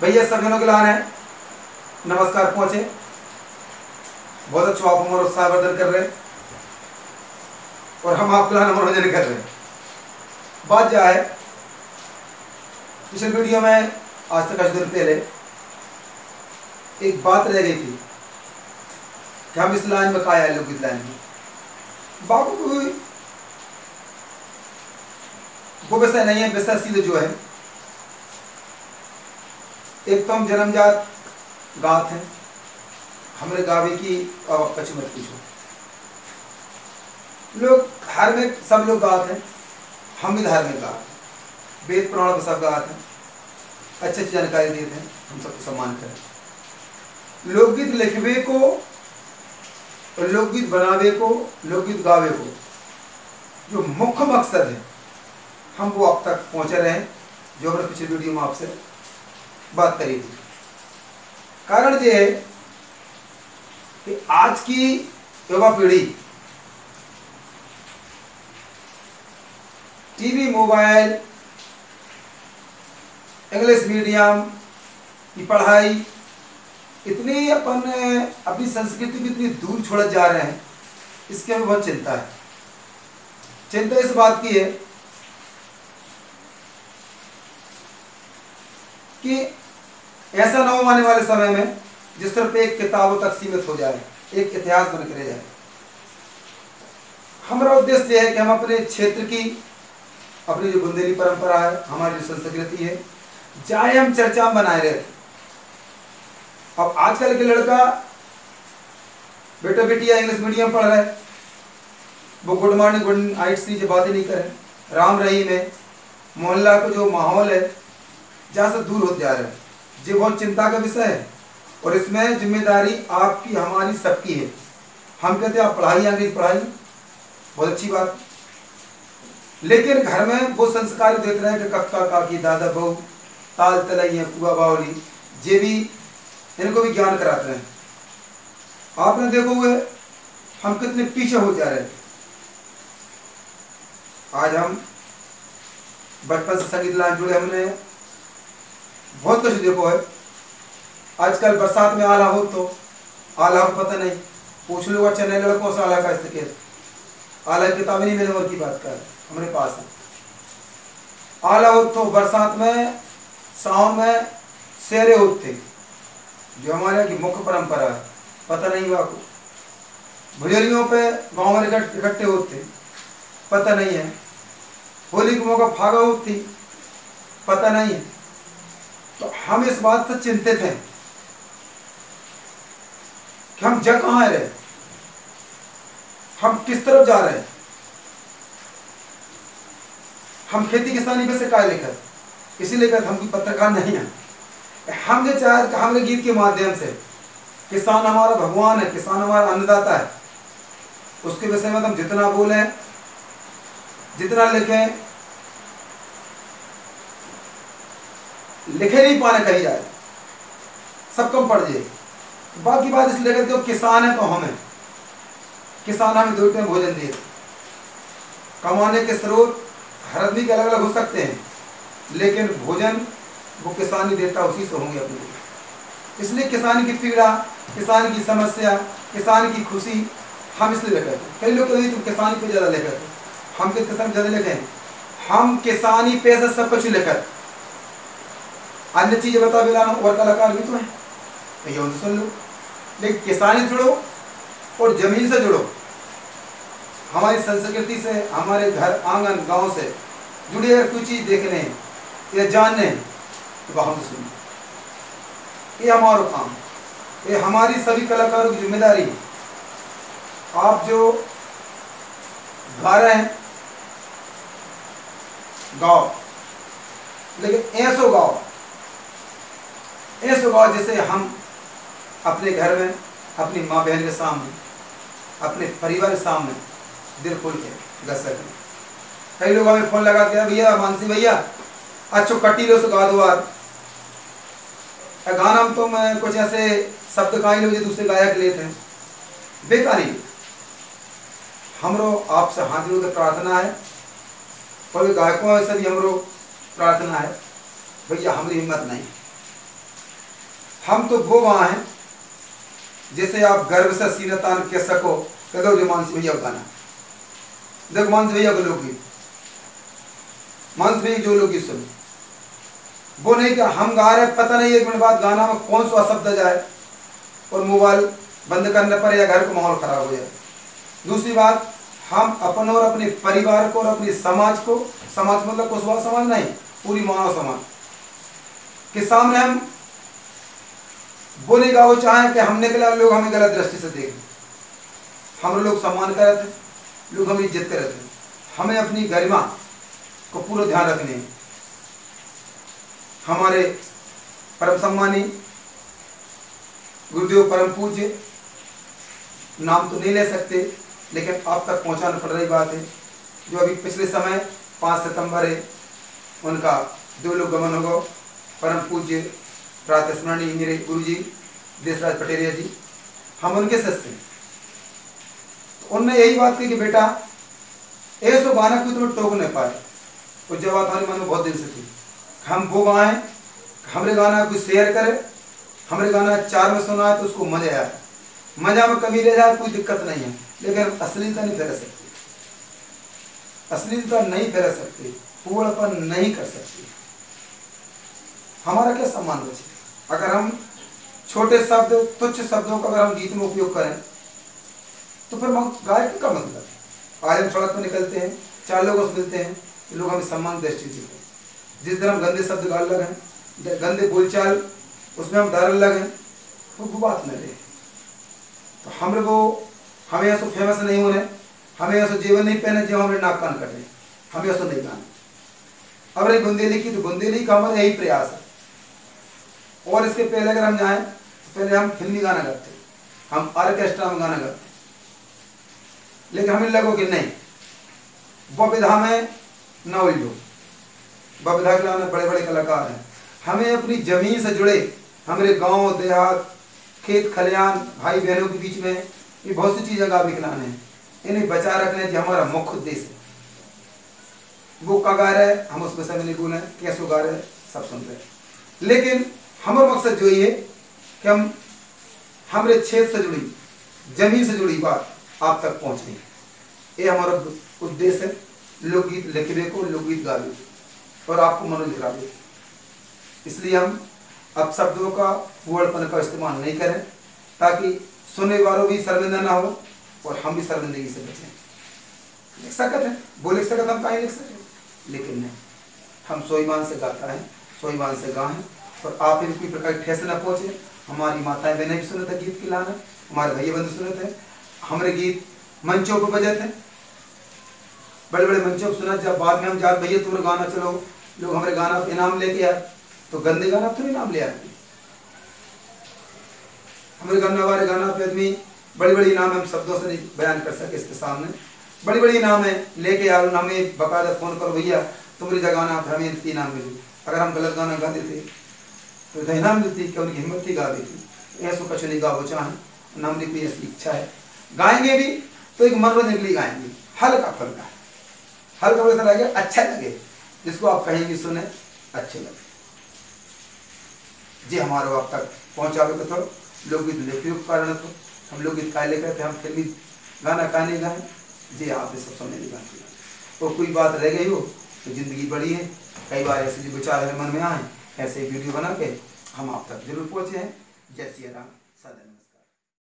भैया सभी लोग लान है, नमस्कार पहुंचे। बहुत अच्छा आप हमारा उत्साहवर्धन कर रहे हैं और हम आपके लिए मनोरंजन कर रहे हैं। बात क्या है, पिछले वीडियो में आज से कुछ दिन पहले एक बात रह गई थी कि हम इस लाइन में कहा है, लोकगीत लाइन में बाबू कोई वो विषय नहीं है। विषय सीधे जो है, एक तो हम जन्मजात गात हैं, हमारे गावे की कछु मत पूछो। लोग धार्मिक, सब लोग गात हैं, हम भी धार्मिक गात हैं, वेद पुराण पर सब गात हैं, अच्छी अच्छी जानकारी देते हैं, हम सबको सम्मान करें। लोकगीत लिखवे को और लोकगीत बनावे को, लोकगीत गावे को जो मुख्य मकसद है, हम वो अब तक पहुंचे रहे हैं, जो हमने पिछले वीडियो में आपसे बात करी थी। कारण ये है कि आज की युवा पीढ़ी टीवी, मोबाइल, इंग्लिश मीडियम की पढ़ाई इतनी अपनी संस्कृति भी इतनी दूर छोड़ जा रहे हैं, इसके हमें बहुत चिंता है। चिंता इस बात की है कि ऐसा न हो आने वाले समय में जिस तरह पे एक किताबों तक सीमित हो जाए, एक इतिहास बन कर रह जाए। हमारा उद्देश्य यह है कि हम अपने क्षेत्र की, अपनी जो बुंदेली परंपरा है, हमारी जो संस्कृति है, चाहे हम चर्चा में बनाए रहते। अब आजकल के लड़का बेटा बेटिया इंग्लिश मीडियम पढ़ रहे हैं, वो गुड मॉर्निंग गुड नाइट सी जो बातें नहीं करें, राम रहीम है, मोहल्ला का जो माहौल है जहाँ से दूर होते जा रहे हैं। ये बहुत चिंता का विषय है और इसमें जिम्मेदारी आपकी, हमारी, सबकी है। हम कहते हैं आप पढ़ाई, अंग्रेजी पढ़ाई, बहुत अच्छी बात, लेकिन घर में वो संस्कार देते रहे कि कक्का काकी दादा बहू ताल तलैया कुआ बावली, ये भी इनको भी ज्ञान कराते हैं। आपने देखो हुए हम कितने पीछे हो जा रहे हैं। आज हम बचपन से संगीत लाइन जुड़े, हमने बहुत कुछ देखो है। आजकल बरसात में आला हो तो आला को पता नहीं, पूछ लो अच्छा नए लड़कों से आला का इस्तेकेत, आला की किताबें नहीं मेरे उम्र की बात कर हमारे पास है। आला हो तो बरसात में, सावन में शेरे होते जो हमारे की मुख्य परंपरा है, पता नहीं हुआ को। भुजरियों पे गाँव में इकट्ठे होते, पता नहीं है। होली के मौका फागा होती, पता नहीं है। तो हम इस बात से चिंतित हैं कि हम जा कहाँ रहे, हम किस तरफ जा रहे हैं। हम खेती किसानी पे से काय लेकर, इसीलिए हम कोई पत्रकार नहीं है। हम जो चाहे हमारे गीत के माध्यम से, किसान हमारा भगवान है, किसान हमारा अन्नदाता है, उसके विषय में हम जितना बोलें, जितना लिखें, लिखे नहीं पाने कहीं जाए, सब कम पड़ जाए। बाकी बात इसलिए कहते हो किसान है तो हमें, किसान हमें दो टाइम भोजन दिए। कमाने के स्रोत हर आदमी के अलग अलग हो सकते हैं, लेकिन भोजन वो किसान ही देता, उसी से होंगे अपने। इसलिए किसान की पीड़ा, किसान की समस्या, किसान की खुशी हम इसलिए लिखते हैं। कई लोग कहते तुम किसानी पे ज़्यादा लिखते, हम किस किसान ज़्यादा लिखें, हम किसानी पे से सब कुछ लिखते। अन्य चीजें बता बिलाना और कलाकार भी तो है, ये उनसे सुन लो, लेकिन किसानी जुड़ो और जमीन से जुड़ो, हमारी संस्कृति से, हमारे घर आंगन गांव से जुड़े। अगर कोई चीज देखने या जानने तो वह हमसे सुनो, ये हमारा काम, ये हमारी सभी कलाकारों की जिम्मेदारी है। आप जो गा रहे हैं गाओ, लेकिन ऐसो गाओ, ऐसा गाओ जैसे हम अपने घर में, अपनी माँ बहन के सामने, अपने परिवार के सामने दिल खोल के गा सकें। कई लोग हमें फोन लगा के, भैया मानसी भैया अच्छो कटी लो, गा दो यार गाना में, तुम कुछ ऐसे शब्द गाई लो जो दूसरे गायक लेते हैं, बेकारी। हमरो आपसे हाथ जोड़ के प्रार्थना है, और गायकों से भी हमरो प्रार्थना है, भैया हमारी हिम्मत नहीं, हम तो वो वहाँ हैं जैसे आप गर्व से सीना तान कह सको, कह दो जो मानसी भैया गाना, देखो मानसी भैया को लोकगीत, मानसी भैया जो लोकगीत सुनो, वो नहीं कि हम गा रहे पता नहीं 1 मिनट बाद गाना में कौन सा शब्द जाए और मोबाइल बंद करने पर या घर का माहौल खराब हो जाए। दूसरी बात, हम अपन और अपने परिवार को और अपने समाज को, समाज मतलब कुशवाहा समाज नहीं, पूरी मानव समाज के सामने हम बोलेगा वो चाहे कि हमने के लिए लोग हमें गलत दृष्टि से देखें, हम लोग सम्मान करते हैं, लोग हमें इज्जत करते हैं, हमें अपनी गरिमा को पूरा ध्यान रखने हैं। हमारे परम सम्मानी गुरुदेव परम पूज्य, नाम तो नहीं ले सकते लेकिन आप तक पहुंचाना पड़ रही बात है, जो अभी पिछले समय 5 सितंबर है, उनका देवलोक गमन होगा। परम पूज्य प्रातस्मरणीय मेरे गुरु जी देशराज पटेरिया जी, हम उनके शिष्य हैं। तो उनने यही बात कही कि बेटा ऐसा गाना कोई तुम्हें टोक नहीं पाए, और जब बात हमारे मन में बहुत दिन से थी, हम वो गाएं, हमारे गाना कोई शेयर करे, हमारे गाना 4 में सुना है तो उसको मजा आया, मजा में कमी रह जाए कोई दिक्कत नहीं है, लेकिन अश्लीलता नहीं फैला सकती, अश्लीलता नहीं फैला सकती, पूर्णपन नहीं कर सकती। हमारा क्या सम्मान बचे अगर हम छोटे शब्द, तुच्छ शब्दों का अगर हम गीत में उपयोग करें, तो फिर गायक का मतलब, आज हम सड़क पर निकलते हैं, 4 लोगों से मिलते हैं, लोग हमें सम्मान दृष्टि देते हैं। जिस दिन हम गंदे शब्द गाल लगे, गंदे बोलचाल उसमें हम डर लगे, तो वो बात नहीं रहे। तो हमें ऐसा फेमस नहीं होने, हमें ऐसा जीवन नहीं पहने जो हमें नाक कान कटे, हमें ऐसा नहीं गाना। अब रही बुंदेली की, तो बुंदेली का हमारा यही प्रयास है। और इसके पहले अगर हम जाएं तो पहले हम फिल्मी गाना गाते, हम ऑर्केस्ट्रा में गाना गाते, लेकिन हमें लगो कि नहीं, वो विधा में न उलझो, वो विधा के लाने बड़े बड़े कलाकार हैं। हमें अपनी जमीन से जुड़े, हमारे गांव देहात, खेत खलियान, भाई बहनों के बीच में ये बहुत सी चीजें गा बिखलाने हैं, इन्हें बचा रखने जो हमारा मुख्य उद्देश्य है। वो का गा रहे हैं, हम उस विषय में नहीं बोले, कैसे गा रहे हैं सब सुन रहे हैं, लेकिन हमारा मकसद जो ये कि हम हमारे क्षेत्र से जुड़ी, जमीन से जुड़ी बात आप तक पहुंचनी, ये हमारा उद्देश्य है। लोकगीत लिखने को, लोकगीत गावे और आपको मनोरंजन करावे। इसलिए हम अब शब्दों का पूर्णपन का इस्तेमाल नहीं करें, ताकि सुनने वालों भी शर्मिंदा ना हो और हम भी शर्मिंदगी से बचें। लिख सकते हैं, वो लिख सकते हम कहीं लिख सकते, लेकिन नहीं, हम स्वाभिमान से गाता है, स्वाभिमान से गाएं, और आप इनकी प्रकार ठेस न पहुंचे। हमारी माताएं बहनें भी सुने थे गीत की लाना, हमारे भैया बंधु सुने थे, हमारे गीत मंचों पर बजे थे, बड़े बड़े मंचों पर सुना। जब बाद में हम जाते भैया तुम्हारे गाना चलो, लोग हमारे गाना पे इनाम लेके आए, तो गंदे गाना तो इनाम ले आते, हमारे गाना पे आदमी बड़ी बड़ी इनाम हम शब्दों से नहीं बयान कर सके इसके सामने, बड़ी बड़ी इनाम है लेके आओ, हमें बकायदा फोन करो भैया तुम्हारी जगह गाना हमें इतनी इनाम मिली। अगर हम गलत गाना गा देते तो इनाम मिलती, क्या उनकी हिम्मत थी गा देती। ऐसा कुछ नहीं गाओ चाहे, न हमारी कोई ऐसी इच्छा है। गाएंगे भी तो एक मनोरंजन के लिए गाएंगे, हल्का फुल्का, हल्का फुल्का लगे, अच्छा लगे, जिसको आप कहेंगे सुने अच्छे लगे, जी हमारे आप तक पहुँचावे तो लोकगीत लिखियों के कारण तो हम लोकगीत का लेकर थे, हम फिल्मी गाना गाने गाए, जी आप सब सुनने नहीं गाते। तो कोई बात रह गई हो तो जिंदगी बड़ी है, कई बार ऐसे जो विचार हमें मन में आए, ऐसे वीडियो बना के हम आप तक जरूर पहुँचे हैं। जय सिया राम, सदा नमस्कार।